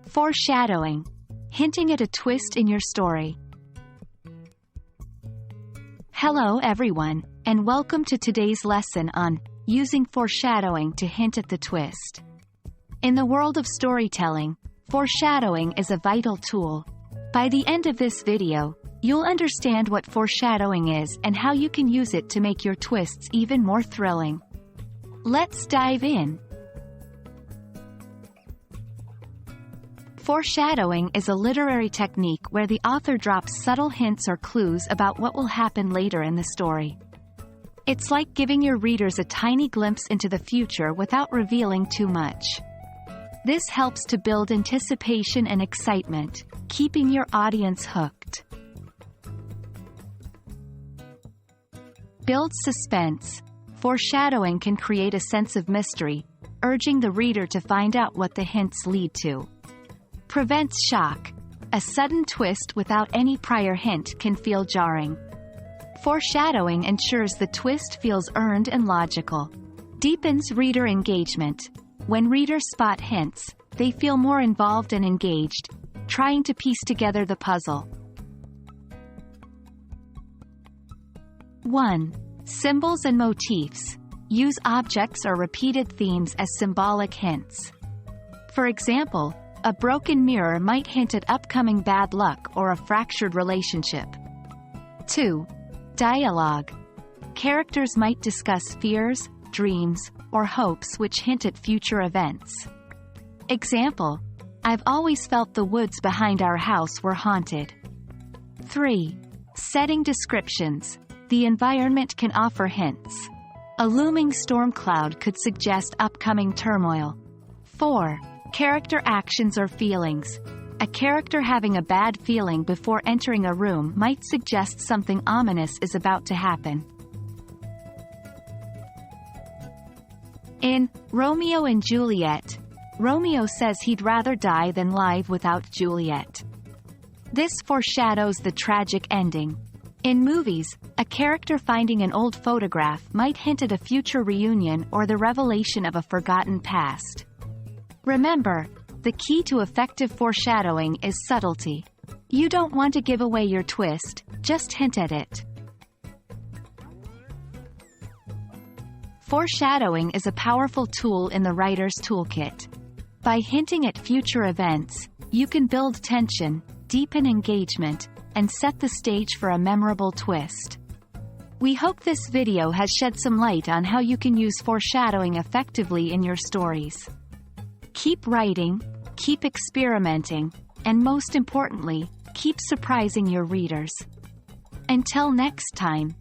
Foreshadowing. Hinting at a twist in your story. Hello everyone, and welcome to today's lesson on using foreshadowing to hint at the twist. In the world of storytelling, foreshadowing is a vital tool. By the end of this video, you'll understand what foreshadowing is and how you can use it to make your twists even more thrilling. Let's dive in. Foreshadowing is a literary technique where the author drops subtle hints or clues about what will happen later in the story. It's like giving your readers a tiny glimpse into the future without revealing too much. This helps to build anticipation and excitement, keeping your audience hooked. Builds suspense. Foreshadowing can create a sense of mystery, urging the reader to find out what the hints lead to. Prevents shock. A sudden twist without any prior hint can feel jarring. Foreshadowing ensures the twist feels earned and logical. Deepens reader engagement. When readers spot hints, they feel more involved and engaged, trying to piece together the puzzle. 1. Symbols and motifs. Use objects or repeated themes as symbolic hints. For example, a broken mirror might hint at upcoming bad luck or a fractured relationship. 2. Dialogue. Characters might discuss fears, dreams, or hopes which hint at future events. Example: I've always felt the woods behind our house were haunted. 3. Setting descriptions. The environment can offer hints. A looming storm cloud could suggest upcoming turmoil. 4. Character actions or feelings. A character having a bad feeling before entering a room might suggest something ominous is about to happen. In Romeo and Juliet, Romeo says he'd rather die than live without Juliet. This foreshadows the tragic ending. In movies, a character finding an old photograph might hint at a future reunion or the revelation of a forgotten past. Remember, the key to effective foreshadowing is subtlety. You don't want to give away your twist, just hint at it. Foreshadowing is a powerful tool in the writer's toolkit. By hinting at future events, you can build tension, deepen engagement, and set the stage for a memorable twist. We hope this video has shed some light on how you can use foreshadowing effectively in your stories. Keep writing, keep experimenting, and most importantly, keep surprising your readers. Until next time,